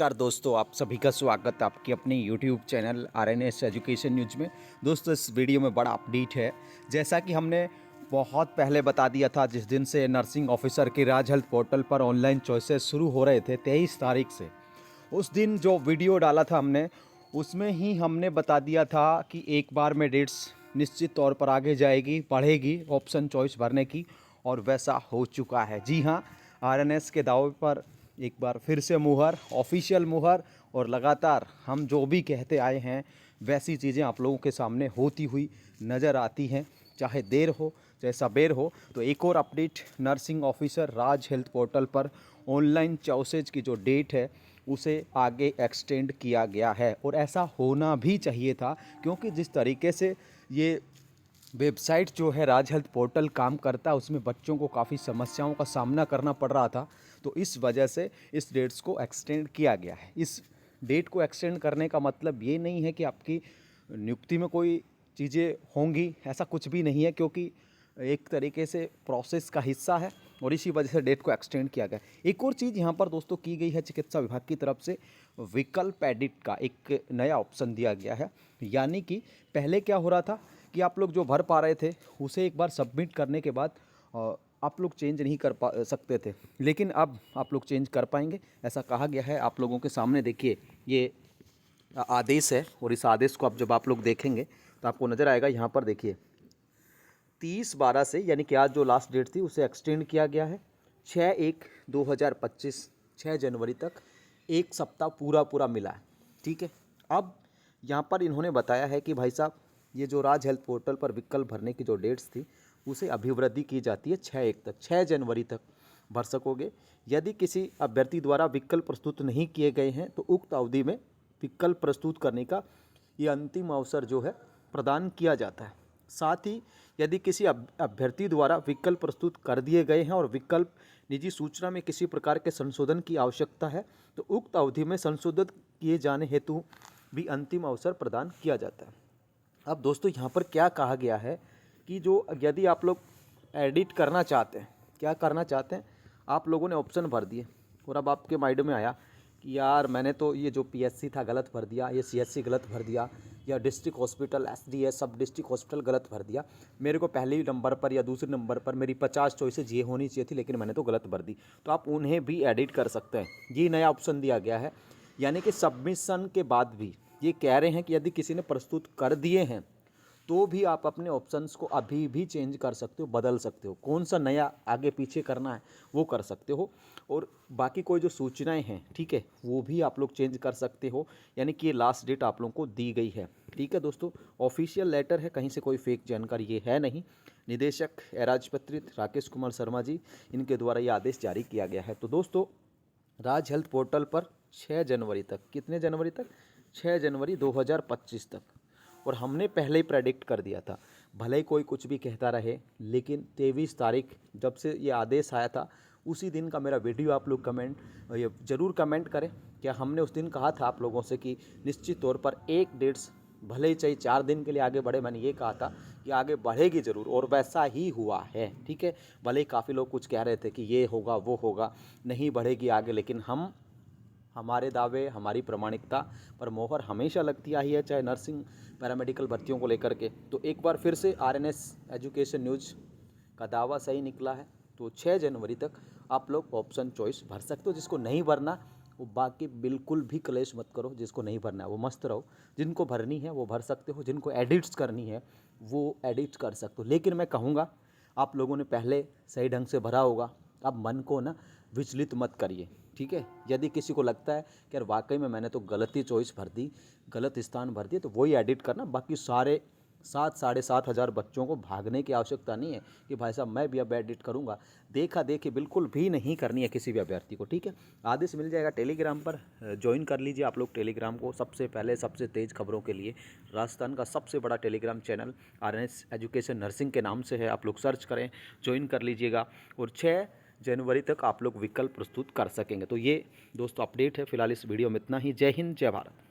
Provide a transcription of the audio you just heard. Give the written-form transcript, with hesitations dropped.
नमस्कार दोस्तों, आप सभी का स्वागत है आपके अपने YouTube channel RNS education news में। दोस्तों, इस वीडियो में बड़ा अपडेट है। जैसा कि हमने बहुत पहले बता दिया था, जिस दिन से नर्सिंग ऑफिसर के राज हेल्थ पोर्टल पर ऑनलाइन चॉइसेस शुरू हो रहे थे 23 तारीख से, उस दिन जो वीडियो डाला था हमने, उसमें ही हमने बता दिया था कि एक बार में डेट्स निश्चित तौर पर आगे जाएगी, बढ़ेगी ऑप्शन चॉइस भरने की, और वैसा हो चुका है। जी हाँ, RNS के दावे पर एक बार फिर से मुहर, ऑफिशियल मुहर, और लगातार हम जो भी कहते आए हैं वैसी चीज़ें आप लोगों के सामने होती हुई नज़र आती हैं, चाहे देर हो चाहे सबेर हो। तो एक और अपडेट, नर्सिंग ऑफिसर राज हेल्थ पोर्टल पर ऑनलाइन चॉइसेज की जो डेट है उसे आगे एक्सटेंड किया गया है, और ऐसा होना भी चाहिए था, क्योंकि जिस तरीके से ये वेबसाइट जो है राज हेल्थ पोर्टल काम करता है, उसमें बच्चों को काफ़ी समस्याओं का सामना करना पड़ रहा था। तो इस वजह से इस डेट्स को एक्सटेंड किया गया है। इस डेट को एक्सटेंड करने का मतलब ये नहीं है कि आपकी नियुक्ति में कोई चीज़ें होंगी, ऐसा कुछ भी नहीं है, क्योंकि एक तरीके से प्रोसेस का हिस्सा है, और इसी वजह से डेट को एक्सटेंड किया गया। एक और चीज़ यहाँ पर दोस्तों की गई है, चिकित्सा विभाग की तरफ से विकल्प एडिट का एक नया ऑप्शन दिया गया है। यानी कि पहले क्या हो रहा था कि आप लोग जो भर पा रहे थे उसे एक बार सबमिट करने के बाद आप लोग चेंज नहीं कर पा सकते थे, लेकिन अब आप लोग चेंज कर पाएंगे, ऐसा कहा गया है। आप लोगों के सामने देखिए, ये आदेश है, और इस आदेश को जब आप लोग देखेंगे तो आपको नज़र आएगा। यहाँ पर देखिए, 30/12 से, यानी कि आज जो लास्ट डेट थी उसे एक्सटेंड किया गया है 6/1/2025, 6 जनवरी तक एक सप्ताह पूरा मिला है। ठीक है, अब यहाँ पर इन्होंने बताया है कि भाई साहब, ये जो राज हेल्थ पोर्टल पर विकल्प भरने की जो डेट्स थी उसे अभिवृद्धि की जाती है 6/1 तक, 6 जनवरी तक भर सकोगे। यदि किसी अभ्यर्थी द्वारा विकल्प प्रस्तुत नहीं किए गए हैं तो उक्त अवधि में विकल्प प्रस्तुत करने का ये अंतिम अवसर जो है प्रदान किया जाता है। साथ ही यदि किसी अभ्यर्थी द्वारा विकल्प प्रस्तुत कर दिए गए हैं और विकल्प निजी सूचना में किसी प्रकार के संशोधन की आवश्यकता है तो उक्त अवधि में संशोधित किए जाने हेतु भी अंतिम अवसर प्रदान किया जाता है। अब दोस्तों, यहाँ पर क्या कहा गया है कि जो यदि आप लोग एडिट करना चाहते हैं, क्या करना चाहते हैं, आप लोगों ने ऑप्शन भर दिए और अब आपके माइंड में आया कि यार मैंने तो ये जो PSC था गलत भर दिया, ये CSC गलत भर दिया, या डिस्ट्रिक्ट हॉस्पिटल SDS सब डिस्ट्रिक्ट हॉस्पिटल गलत भर दिया। मेरे को पहले नंबर पर या दूसरे नंबर पर मेरी 50 चॉइसेज ये होनी चाहिए थी, लेकिन मैंने तो गलत भर दी। तो आप उन्हें भी एडिट कर सकते हैं। ये नया ऑप्शन दिया गया है, यानी कि सबमिशन के बाद भी ये कह रहे हैं कि यदि किसी ने प्रस्तुत कर दिए हैं तो भी आप अपने ऑप्शंस को अभी भी चेंज कर सकते हो, बदल सकते हो। कौन सा नया आगे पीछे करना है वो कर सकते हो, और बाकी कोई जो सूचनाएं हैं, ठीक है, वो भी आप लोग चेंज कर सकते हो। यानी कि ये लास्ट डेट आप लोगों को दी गई है। ठीक है दोस्तों, ऑफिशियल लेटर है, कहीं से कोई फेक जानकारी ये है नहीं। निदेशक अराजपत्रित राकेश कुमार शर्मा जी, इनके द्वारा ये आदेश जारी किया गया है। तो दोस्तों, राज हेल्थ पोर्टल पर 6 जनवरी तक, कितने जनवरी तक, 6 जनवरी 2025 तक, और हमने पहले ही प्रेडिक्ट कर दिया था, भले ही कोई कुछ भी कहता रहे, लेकिन 23 तारीख जब से ये आदेश आया था उसी दिन का मेरा वीडियो आप लोग ये ज़रूर कमेंट करें। क्या हमने उस दिन कहा था आप लोगों से कि निश्चित तौर पर एक डेट्स भले ही चाहिए 4 दिन के लिए आगे बढ़े, मैंने ये कहा था कि आगे बढ़ेगी ज़रूर, और वैसा ही हुआ है। ठीक है, भले ही काफ़ी लोग कुछ कह रहे थे कि ये होगा वो होगा, नहीं बढ़ेगी आगे, लेकिन हमारे दावे, हमारी प्रामाणिकता पर मोहर हमेशा लगती आई है, चाहे नर्सिंग पैरामेडिकल भर्तियों को लेकर के। तो एक बार फिर से RNS एजुकेशन न्यूज का दावा सही निकला है। तो 6 जनवरी तक आप लोग ऑप्शन चॉइस भर सकते हो। जिसको नहीं भरना वो बाकी बिल्कुल भी क्लेश मत करो, जिसको नहीं भरना है वो मस्त रहो। जिनको भरनी है वो भर सकते हो, जिनको एडिट्स करनी है वो एडिट कर सकते हो। लेकिन मैं कहूँगा, आप लोगों ने पहले सही ढंग से भरा होगा, अब मन को ना विचलित मत करिए। ठीक है, यदि किसी को लगता है कि यार वाकई में मैंने तो गलत ही चॉइस भर दी, गलत स्थान भर दिया, तो वही एडिट करना। बाकी सारे 7-7,500 बच्चों को भागने की आवश्यकता नहीं है कि भाई साहब मैं भी अब एडिट करूंगा। देखा देखी बिल्कुल भी नहीं करनी है किसी भी अभ्यर्थी को। ठीक है, आदेश मिल जाएगा टेलीग्राम पर, ज्वाइन कर लीजिए आप लोग टेलीग्राम को। सबसे पहले सबसे तेज़ खबरों के लिए राजस्थान का सबसे बड़ा Telegram channel RNS education nursing के नाम से है, आप लोग सर्च करें, ज्वाइन कर लीजिएगा, और 6 जनवरी तक आप लोग विकल्प प्रस्तुत कर सकेंगे। तो ये दोस्तों अपडेट है फिलहाल इस वीडियो में इतना ही। जय हिंद, जय भारत।